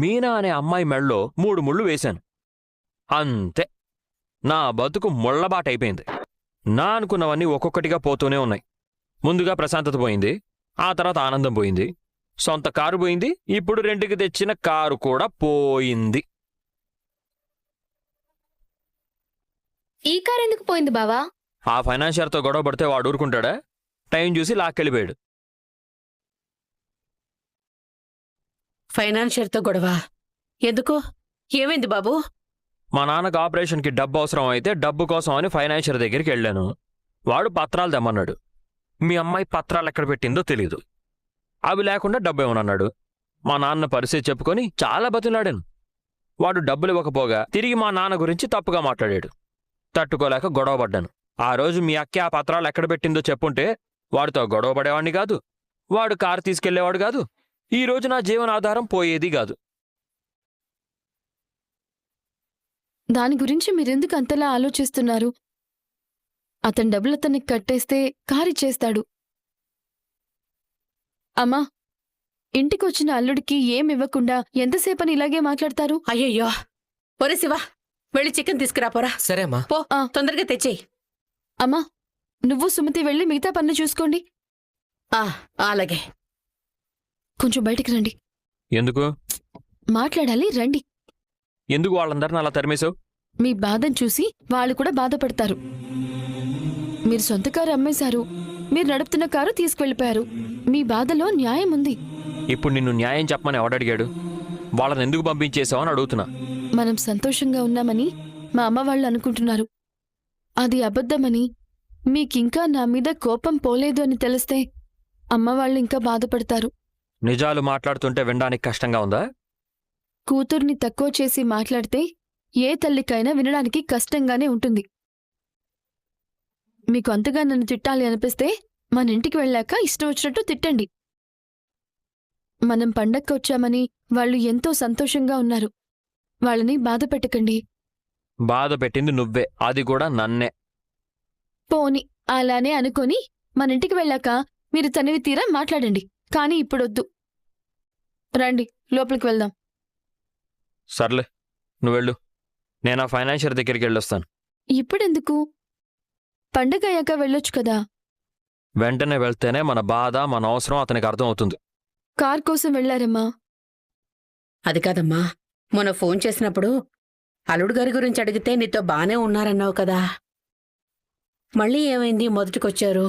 మీనా అనే అమ్మాయి మెళ్ళో 3 ముళ్ళు వేశాను. అంతే, నా బతుకు ముళ్లబాటైపోయింది. నా అనుకున్నవన్నీ ఒక్కొక్కటిగా పోతూనే ఉన్నాయి. ముందుగా ప్రశాంతత పోయింది, ఆ తర్వాత ఆనందం పోయింది, సొంత కారు పోయింది, ఇప్పుడు రెంట్కి తెచ్చిన కారు కూడా పోయింది. ఈ కారు ఎందుకు పోయింది బావా? ఆ ఫైనాన్షియర్తో గొడవ పడితే వాడు ఊరుకుంటాడా? టైం చూసి లాక్కెళ్ళిపోయాడు. ఫైనాన్షియర్తో గొడవ ఎందుకు? ఏమైంది బాబు? మా నాన్నకు ఆపరేషన్కి డబ్బు అవసరం అయితే డబ్బు కోసం అని ఫైనాన్షియర్ దగ్గరికి వెళ్ళాను. వాడు పత్రాలు తెమ్మన్నాడు. మీ అమ్మాయి పత్రాలు ఎక్కడ పెట్టిందో తెలీదు, అవి లేకుండా డబ్బు ఇవ్వనన్నాడు. మా నాన్న పరిస్థితి చెప్పుకొని చాలా బతిలాడాను. వాడు డబ్బులు ఇవ్వకపోగా తిరిగి మా నాన్న గురించి తప్పుగా మాట్లాడాడు. తట్టుకోలేక గొడవపడ్డాను. ఆ రోజు మీ అక్క ఆ పత్రాలు ఎక్కడ పెట్టిందో చెప్పుంటే వాడితో గొడవ పడేవాణ్ణి కాదు, వాడు కారు తీసుకెళ్లేవాడు కాదు, ఈ రోజు నా జీవనాధారం పోయేది కాదు. దాని గురించి మీరెందుకు అంతలా ఆలోచిస్తున్నారు? అతని డబ్బులు అతనికి కట్టేస్తే కారిచ్చేస్తాడు. అమ్మా, ఇంటికొచ్చిన అల్లుడికి ఏమివ్వకుండా ఎంతసేపని ఇలాగే మాట్లాడతారు? అయ్యయ్యో, ఒరే శివ, వెళ్ళి చికెన్ తీసుకురాపోరా. సరే అమ్మా. పో, తొందరగా తెచ్చేయి. అమ్మా, నువ్వు సుమతి వెళ్ళి మిగతా పనులు చూసుకోండి. అలాగే. కొంచెం బయటికి రండి. ఎందుకు మాట్లాడాలి, రండి. ఎందుకు వాళ్ళందరిని అలా తరిమేశావు? మీ బాధను చూసి వాళ్ళు కూడా బాధపడతారు. మీరు సొంత కారు అమ్మేశారు, మీరు నడుపుతున్న కారు తీసుకువెళ్ళిపోయారు. మీ బాధలో న్యాయం ఉంది. ఇప్పుడు నిన్ను న్యాయం చెప్పమని ఎవడడిగాడు? వాళ్ళని ఎందుకు పంపించేశావని అడుగుతున్నా. మనం సంతోషంగా ఉన్నామని మా అమ్మ వాళ్ళు అనుకుంటున్నారు. అది అబద్ధమని, మీకింకా నా మీద కోపం పోలేదు అని తెలిస్తే అమ్మవాళ్ళు ఇంకా బాధపడతారు. నిజాలు మాట్లాడుతుంటే వినడానికి కష్టంగా ఉందా? కూతుర్ని తక్కువ చేసి మాట్లాడితే ఏ తల్లికైనా వినడానికి కష్టంగానే ఉంటుంది. మీకు అంతగా నన్ను తిట్టాలి అనిపిస్తే మన ఇంటికి వెళ్ళాక ఇష్టం వచ్చినట్టు తిట్టండి. మనం పండక్కి వచ్చామని వాళ్ళు ఎంతో సంతోషంగా ఉన్నారు. వాళ్ళని బాధ పెట్టకండి. బాధ పెట్టింది నువ్వే, అది కూడా నన్నే. పోని అలానే అనుకొని మన ఇంటికి వెళ్ళాక మీరు తనివి తీరా మాట్లాడండి. కానీ ఇప్పుడొద్దు. రండి, లోపలికి వెళ్దాం. సర్లే, నువ్వెళ్ళు. నేను ఆ ఫైనాన్షియర్ దగ్గరికి వెళ్ళొస్తాను. ఇప్పుడెందుకు? పండగ అయ్యాక వెళ్ళొచ్చు కదా. వెంటనే వెళ్తేనే మన బాధ, మన అవసరం అతనికి అర్థం అవుతుంది. కార్ కోసం వెళ్లారమ్మా. అది కాదమ్మా, మొన్న ఫోన్ చేసినప్పుడు అల్లుడు గారి గురించి అడిగితే నీతో బానే ఉన్నారన్నావు కదా. మళ్ళీ ఏమైంది? మొదటికొచ్చారు.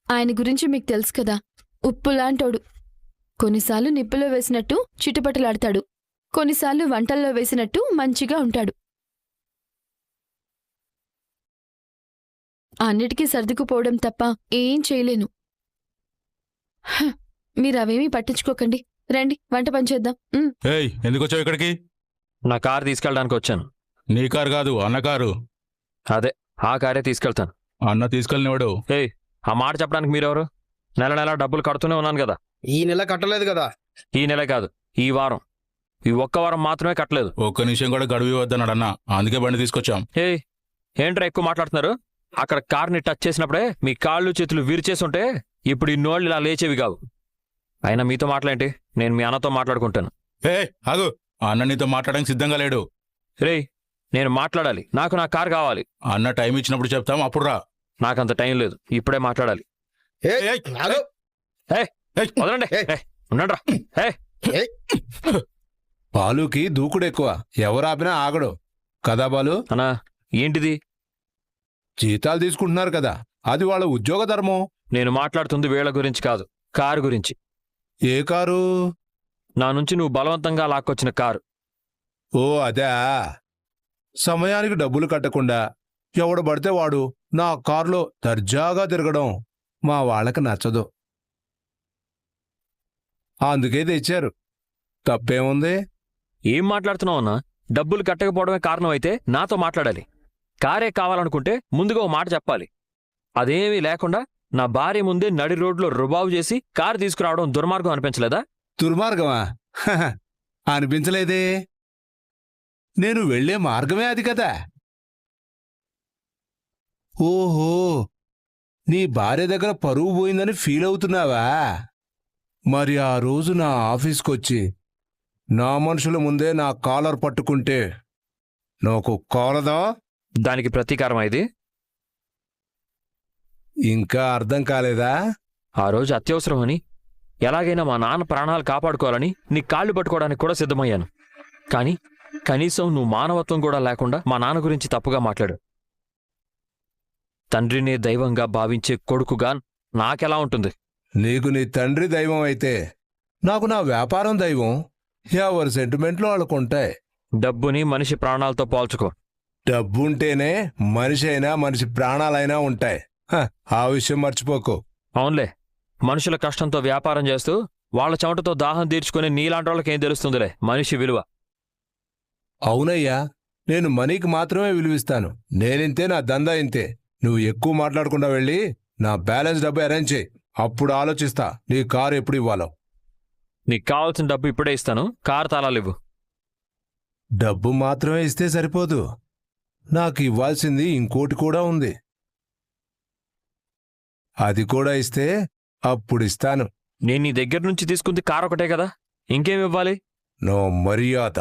ఆయన గురించి మీకు తెలుసు కదా, ఉప్పులాంటోడు. కొన్నిసార్లు నిప్పులో వేసినట్టు చిటుపటలాడతాడు, కొన్నిసార్లు వంటల్లో వేసినట్టు మంచిగా ఉంటాడు. అన్నిటికీ సర్దుకుపోవడం తప్ప ఏం చేయలేను. మీరవేమీ పట్టించుకోకండి. రండి, వంట పనిచేద్దాం. ఏయ్, ఎందుకొచ్చావు ఇక్కడికి? నా కారు తీసుకెళ్ళడానికి వచ్చాను. నీ కారు కాదు, అన్న కారు. అదే, ఆ కారే తీసుకెళ్తాను. అన్న తీసుకెళ్ళినవాడు. ఏయ్, ఆ మాట చెప్పడానికి మీరెవరు? నెల నెల డబ్బులు కడుతూనే ఉన్నాను కదా. ఈ నెల కట్టలేదు కదా. ఈ నెల కాదు, ఈ వారం. ఈ ఒక్క వారం మాత్రమే కట్టలేదు. ఒక్క నిమిషం కూడా గడువు వద్దన్నాడు అన్న, అందుకే బండి తీసుకొచ్చాం. ఏయ్, ఏంట్రా ఎక్కువ మాట్లాడుతున్నారు? అక్కడ కార్ని టచ్ చేసినప్పుడే మీ కాళ్ళు చేతులు విరిచేస్తుంటే ఇప్పుడు ఈ నోళ్ళు ఇలా లేచేవి కావు. అయినా మీతో మాట్లాడేంటి? నేను మీ అన్నతో మాట్లాడుకుంటాను. ఆగు, అన్న నీతో మాట్లాడడానికి సిద్ధంగా లేడు. రేయ్, నేను మాట్లాడాలి. నాకు నా కారు కావాలి. అన్న టైం ఇచ్చినప్పుడు చెప్తాం, అప్పుడు రా. నాకంత టైం లేదు, ఇప్పుడే మాట్లాడాలి. వదలండి, ఉండండి రా. బాలుకి దూకుడెక్కువ, ఎవరాపినా ఆగడు కదా బాలు. అన్నా, ఏంటిది? జీతాలు తీసుకుంటున్నారు కదా, అది వాళ్ళ ఉద్యోగ ధర్మం. నేను మాట్లాడుతుంది వీళ్ళ గురించి కాదు, కారు గురించి. ఏ కారు? నా నుంచి నువ్వు బలవంతంగా లాక్కొచ్చిన కారు. ఓ అదా. సమయానికి డబ్బులు కట్టకుండా ఎవడు పడితే వాడు నా కారులో దర్జాగా తిరగడం మా వాళ్ళకి నచ్చదు. అందుకే తెచ్చారు. తప్పేముంది? ఏం మాట్లాడుతున్నావు అన్నా? డబ్బులు కట్టకపోవడమే కారణం అయితే నాతో మాట్లాడాలి. కారే కావాలనుకుంటే ముందుగా ఓ మాట చెప్పాలి. అదేమీ లేకుండా నా భార్య ముందే నడి రోడ్లో రుబాబు చేసి కారు తీసుకురావడం దుర్మార్గం అనిపించలేదా? దుర్మార్గమా? అనిపించలేదే. నేను వెళ్లే మార్గమే అది కదా. ఓహో, నీ భార్య దగ్గర పరువు పోయిందని ఫీల్ అవుతున్నావా? మరి ఆ రోజు నా ఆఫీస్కొచ్చి నా మనుషుల ముందే నా కాలర్ పట్టుకుంటే నాకు కాలదా? దానికి ప్రతీకారం ఇది. ఇంకా అర్థం కాలేదా? ఆ రోజు అత్యవసరమని ఎలాగైనా మా నాన్న ప్రాణాలు కాపాడుకోవాలని నీ కాళ్ళు పట్టుకోవడానికి కూడా సిద్ధమయ్యాను. కానీ కనీసం నువ్వు మానవత్వం కూడా లేకుండా మా నాన్న గురించి తప్పుగా మాట్లాడు. తండ్రినే దైవంగా భావించే కొడుకుగా నాకెలా ఉంటుంది? నీకు నీ తండ్రి దైవం అయితే నాకు నా వ్యాపారం దైవం. ఎవరి సెంటిమెంట్లు వాళ్ళకుంటాయి. డబ్బుని మనిషి ప్రాణాలతో పోల్చుకో. డబ్బుంటేనే మనిషి అయినా మనిషి ప్రాణాలైనా ఉంటాయి. ఆ విషయం మర్చిపోకు. అవునులే, మనుషుల కష్టంతో వ్యాపారం చేస్తూ వాళ్ళ చెమటతో దాహం తీర్చుకునే నీలాంటి వాళ్ళకేం తెలుస్తుందిలే మనిషి విలువ. అవునయ్యా, నేను మనీకి మాత్రమే విలువిస్తాను. నేనింతే, నా దందా ఇంతే. నువ్వు ఎక్కువ మాట్లాడకుండా వెళ్ళి నా బ్యాలెన్స్ డబ్బు అరేంజ్ చేయి. అప్పుడు ఆలోచిస్తా నీ కారు ఎప్పుడు ఇవ్వాలో. నీకు కావాల్సిన డబ్బు ఇప్పుడే ఇస్తాను, కారు తాళాలివ్వు. డబ్బు మాత్రమే ఇస్తే సరిపోదు. నాకు ఇవ్వాల్సింది ఇంకోటి కూడా ఉంది. అది కూడా ఇస్తే అప్పుడు ఇస్తాను. నేను నీ దగ్గర నుంచి తీసుకుంది కారు ఒకటే కదా, ఇంకేం ఇవ్వాలి? నో మర్యాద.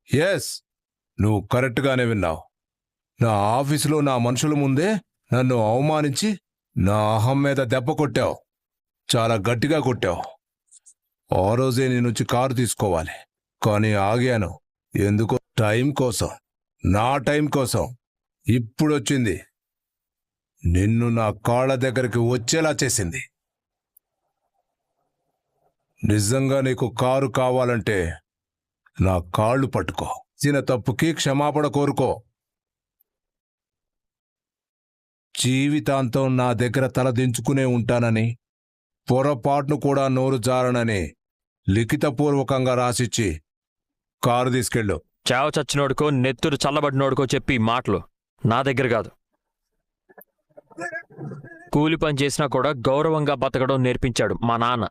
ఎస్, నువ్వు కరెక్ట్గానే విన్నావు. నా ఆఫీసులో నా మనుషుల ముందే నన్ను అవమానించి నా అహం మీద దెబ్బ కొట్టావు. చాలా గట్టిగా కొట్టావు. ఆ రోజే నీ నుంచి కారు తీసుకోవాలి, కానీ ఆగాను. ఎందుకో? టైం కోసం, నా టైం కోసం. ఇప్పుడొచ్చింది. నిన్ను నా కాళ్ళ దగ్గరికి వచ్చేలా చేసింది. నిజంగా నీకు కారు కావాలంటే నా కాళ్ళు పట్టుకో. చిన్న తప్పుకి క్షమాపణ కోరుకో. జీవితాంతం నా దగ్గర తల దించుకునే ఉంటానని, పొరపాటును కూడా నోరు జారనని లిఖితపూర్వకంగా రాసిచ్చి కారు తీసుకెళ్ళు. చావ చచ్చినోడుకో నెత్తురు చల్లబడినోడుకో చెప్పి ఈ మాటలు నా దగ్గర కాదు. కూలి పని చేసినా కూడా గౌరవంగా బతకడం నేర్పించాడు మా నాన్న.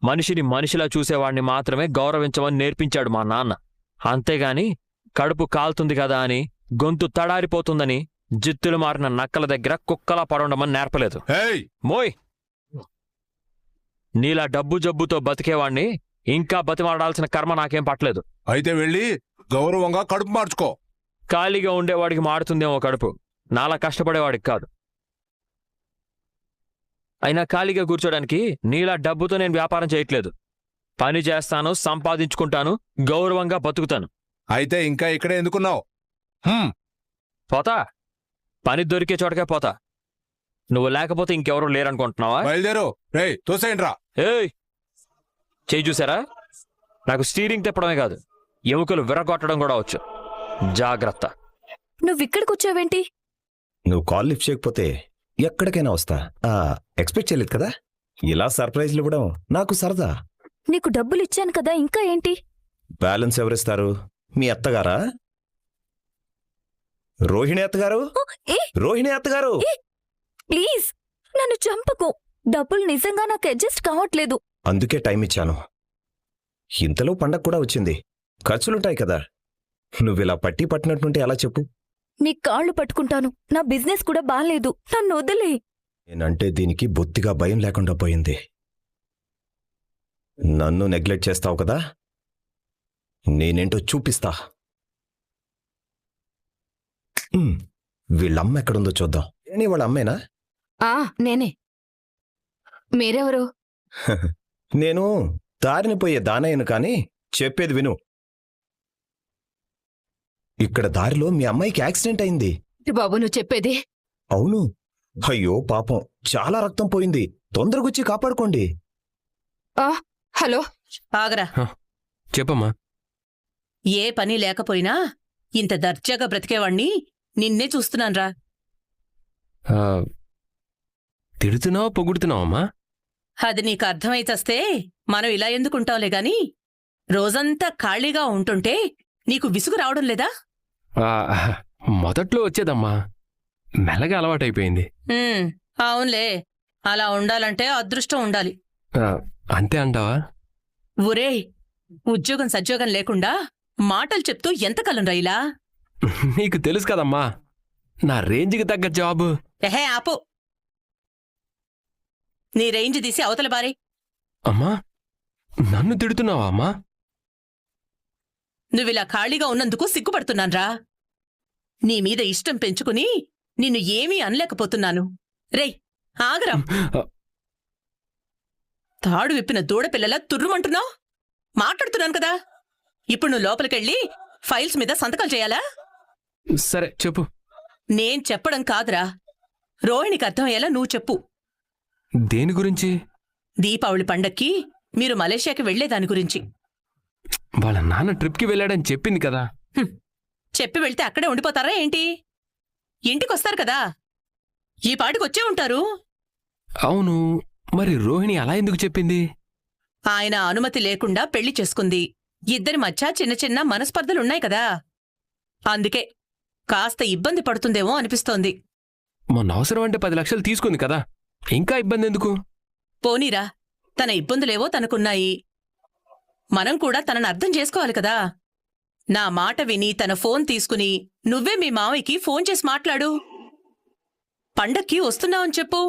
మనిషిని మనిషిలా చూసేవాడిని మాత్రమే గౌరవించమని నేర్పించాడు మా నాన్న. అంతేగాని కడుపు కాలుతుంది కదా అని, గొంతు తడారిపోతుందని జిత్తులు మారిన నక్కల దగ్గర కుక్కలా పడుండమని నేర్పలేదు. ఏయ్, మోయ్! నీలా డబ్బు జబ్బుతో బతికేవాణ్ణి ఇంకా బతిమాడాల్సిన కర్మ నాకేం పట్టలేదు. అయితే వెళ్ళి గౌరవంగా కడుపు మార్చుకో. ఖాళీగా ఉండేవాడికి మాడుతుందేమో కడుపు, నాలా కష్టపడేవాడికి కాదు. అయినా ఖాళీగా కూర్చోడానికి నీలా డబ్బుతో నేను వ్యాపారం చేయట్లేదు. పని చేస్తాను, సంపాదించుకుంటాను, గౌరవంగా బతుకుతాను. అయితే ఇంకా ఇక్కడే ఎందుకున్నావు? పోతా, పని దొరికే చోటకే పోతా. నువ్వు లేకపోతే ఇంకెవరూ లేరనుకుంటున్నావా? బయలుదేరు. రేయ్, తోసేయండిరా. ఏయ్, చేయి చూసారా? నాకు స్టీరింగ్ తిప్పడమే కాదు, ఎముకలు విరగొట్టడం కూడా వచ్చు. జాగ్రత్త. నువ్విక్కడికి వచ్చావేంటి? నువ్వు కాల్ లిఫ్ట్ చేయకపోతే ఎక్కడికైనా వస్తా. ఎక్స్పెక్ట్ చేయలేదు కదా. ఇలా సర్ప్రైజ్లు ఇవ్వడం నాకు సరదా. నీకు డబ్బులు ఇచ్చాను కదా, ఇంకా ఏంటి? బ్యాలెన్స్ ఎవరిస్తారు? మీ అత్తగారా? రోహిణి అత్తగారు? ఏ రోహిణి అత్తగారు! ప్లీజ్ నన్ను చంపకు. డబ్బులు నిజంగా నాకు అడ్జస్ట్ కావట్లేదు. అందుకే టైం ఇచ్చాను. ఇంతలో పండగ కూడా వచ్చింది, ఖర్చులుంటాయి కదా. నువ్విలా పట్టి పట్టినట్టుంటే ఎలా చెప్పు? నీ కాళ్ళు పట్టుకుంటాను. నా బిజినెస్ కూడా బాలేదు. నన్ను వదిలే. నేనంటే దీనికి బొత్తిగా భయం లేకుండా పోయింది. నన్ను నెగ్లెక్ట్ చేస్తావు కదా, నేనేంటో చూపిస్తా. వీళ్ళమ్మ ఎక్కడుందో చూద్దాం. నీ వాళ్ళ అమ్మేనా? నేనే. మీరెవరు? నేను దారిని పోయే దానయ్యను కాని చెప్పేది విను. ఇక్కడ దారిలో మీ అమ్మాయికి యాక్సిడెంట్ అయింది. బాబు, నువ్వు చెప్పేది? అవును. అయ్యో పాపం, చాలా రక్తం పోయింది. తొందరగొచ్చి కాపాడుకోండి. హలో, ఆగరా. చెప్పమ్మా. ఏ పని లేకపోయినా ఇంత దర్జాగా బ్రతికేవాణ్ణి నిన్నే చూస్తున్నాన్రా. తిడుతున్నావా పొగుడుతున్నావమ్మా? అది నీకు అర్థమైతేస్తే మనం ఇలా ఎందుకుంటాంలే గాని, రోజంతా ఖాళీగా ఉంటుంటే నీకు విసుగు రావడం లేదా? మొదట్లో వచ్చేదమ్మా, మెల్లగా అలవాటైపోయింది. అవునులే, అలా ఉండాలంటే అదృష్టం ఉండాలి. అంతే అంటావా? ఒరేయ్, ఉద్యోగం సద్యోగం లేకుండా మాటలు చెప్తూ ఎంతకాలంరా ఇలా? నీకు తెలుసు కదమ్మా నా రేంజ్కి తగ్గ జాబు. ఎహే ఆపు. నీ రేంజ్ తీసి అవతల బారే. అమ్మా, నన్ను తిడుతున్నావా అమ్మా? నువ్విలా ఖాళీగా ఉన్నందుకు సిగ్గుపడుతున్నాన్రా. నీ మీద ఇష్టం పెంచుకుని నిన్ను ఏమీ అనలేకపోతున్నాను. రేయ్ ఆగరా. తాడు విప్పిన దూడపిల్లలా తుర్రుమంటున్నావు. మాట్లాడుతున్నాను కదా. ఇప్పుడు నువ్వు లోపలికెళ్ళి ఫైల్స్ మీద సంతకాలు చేయాలా? సరే చెప్పు. నేను చెప్పడం కాదురా, రోహిణికి అర్థమయ్యేలా నువ్వు చెప్పు. దేని గురించి? దీపావళి పండక్కి మీరు మలేషియాకి వెళ్లేదాని గురించి. వాళ్ళ నాన్న ట్రిప్కి వెళ్ళాడని చెప్పింది కదా. చెప్పి వెళ్తే అక్కడే ఉండిపోతారా ఏంటి? ఇంటికొస్తారు కదా, ఈ పాటికి వచ్చే ఉంటారు. అవును, మరి రోహిణి అలా ఎందుకు చెప్పింది? ఆయన అనుమతి లేకుండా పెళ్లి చేసుకుంది. ఇద్దరి మధ్య చిన్న చిన్న మనస్పర్ధలున్నాయి కదా, అందుకే కాస్త ఇబ్బంది పడుతుందేమో అనిపిస్తోంది. మొన్న అవసరం అంటే 10 లక్షలు తీసుకుంది కదా, ఇంకా ఇబ్బంది ఎందుకు? పోనీరా, తన ఇబ్బందులేవో తనకున్నాయి. మనం కూడా తనను అర్థం చేసుకోవాలి కదా. నా మాట విని తన ఫోన్ తీసుకుని నువ్వే మీ మావయ్యకి ఫోన్ చేసి మాట్లాడు. పండక్కి వస్తున్నావని చెప్పు.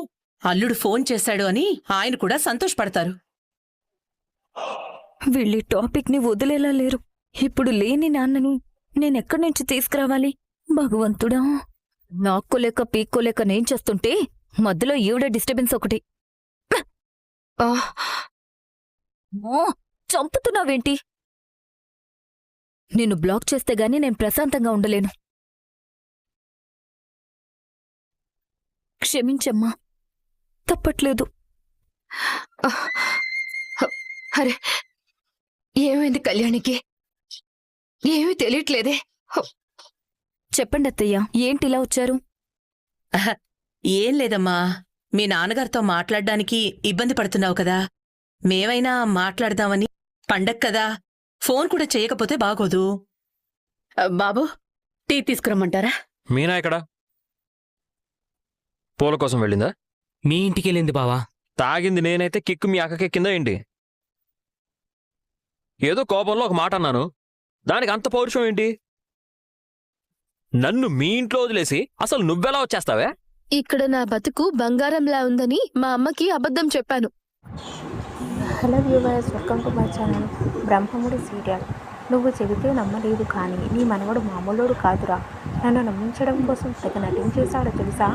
అల్లుడు ఫోన్ చేశాడు అని ఆయన కూడా సంతోషపడతారు. వీళ్ళీ టాపిక్ని వదిలేలా లేరు. ఇప్పుడు లేని నాన్నను నేనెక్కడి నుంచి తీసుకురావాలి? భగవంతుడా, నాక్కోలేక పీక్కోలేక నేను చేస్తుంటే మధ్యలో ఈవిడ డిస్టర్బెన్స్ ఒకటి. చంపుతున్నావేంటి? నిన్ను బ్లాక్ చేస్తే గాని నేను ప్రశాంతంగా ఉండలేను. క్షమించమ్మా, తప్పట్లేదు. అరే, ఏమైంది కళ్యాణికి? ఏమీ తెలియట్లేదే. చెప్పండి అత్తయ్య, ఏంటిలా వచ్చారు? ఏం లేదమ్మా, మీ నాన్నగారితో మాట్లాడ్డానికి ఇబ్బంది పడుతున్నావు కదా, మేమైనా మాట్లాడదామని. పండగ కదా, ఫోన్ కూడా చేయకపోతే బాగోదు. బాబు, టీ తీసుకురమ్మంటారా? మీనా ఎక్కడా? పూల కోసం వెళ్ళిందా? మీ ఇంటికి వెళ్ళింది బావా. తాగింది నేనైతే కిక్కు మీ అక్కకెక్కిందా ఏంటి? ఏదో కోపంలో ఒక మాట అన్నాను, దానికి అంత పౌరుషం ఏంటి? నన్ను మీ ఇంట్లో వదిలేసి అసలు నువ్వెలా వచ్చేస్తావే? ఇక్కడ నా బతుకు బంగారంలా ఉందని మా అమ్మకి అబద్ధం చెప్పాను. Hello viewers, welcome to my channel Brahmamudi serial. నువ్వు చెబితే నమ్మలేదు, కానీ నీ మనవడు మామూలుడు కాదురా. నన్ను నమ్మించడం కోసం తెగ నటించేశాడు తెలుసా.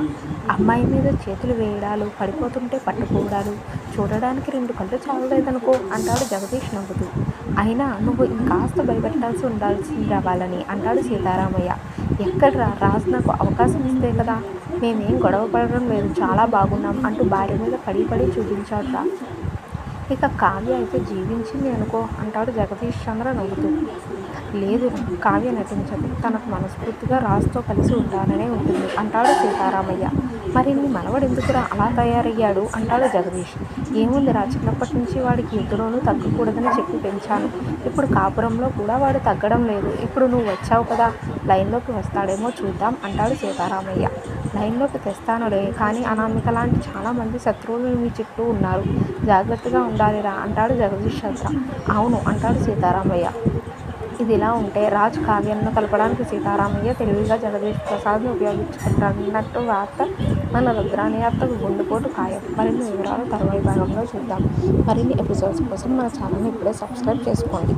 అమ్మాయి మీద చేతులు వేయడాలు, పడిపోతుంటే పట్టుకోవడాలు, చూడడానికి 2 కళ్ళు చాలలేదనుకో అంటాడు జగదీష్ నవ్వుతూ. అయినా నువ్వు ఇంకాస్త భయపెట్టాల్సి ఉండాల్సింది వాళ్ళని అంటాడు సీతారామయ్య. ఎక్కడ్రా, రాజు నాకు అవకాశం ఇస్తే కదా. మేమేం గొడవ పడడం లేదు, చాలా బాగున్నాం అంటూ భార్య మీద పడి చూపించాడురా. ఇక కావ్య అయితే జీవించింది అనుకో అంటాడు జగదీష్ చంద్ర నవ్వుతూ. లేదు, కావ్య నటించదు, తనకు మనస్ఫూర్తిగా రాజుతో కలిసి ఉండాలనే ఉంటుంది అంటాడు సీతారామయ్య. మరి నీ మనవడు ఎందుకురా అలా తయారయ్యాడు అంటాడు జగదీష్. ఏముందిరా, చిన్నప్పటి నుంచి వాడికి యుద్ధంలోనూ తగ్గకూడదని చెప్పి పెంచాను. ఇప్పుడు కాపురంలో కూడా వాడు తగ్గడం లేదు. ఇప్పుడు నువ్వు వచ్చావు కదా, లైన్లోకి వస్తాడేమో చూద్దాం అంటాడు సీతారామయ్య. లైన్లోకి తెస్తానులే, కానీ అనామిక లాంటి చాలామంది శత్రువులు మీ చుట్టూ ఉన్నారు, జాగ్రత్తగా ఉండాలిరా అంటాడు జగదీష్ చంద్ర. అవును అంటాడు సీతారామయ్య. ఇదిలా ఉంటే రాజ్ కావ్యాలను కలపడానికి సీతారామయ్య తెలివిగా జగదీష్ ప్రసాద్ను ఉపయోగించుకుంటారన్నట్టు వార్త మన రుద్రాణి వార్తకు గుండెపోటు ఖాయం. మరిన్ని వివరాలు తరువాయి భాగంలో చూద్దాం. మరిన్ని ఎపిసోడ్స్ కోసం మన ఛానల్ని ఇప్పుడే సబ్స్క్రైబ్ చేసుకోండి.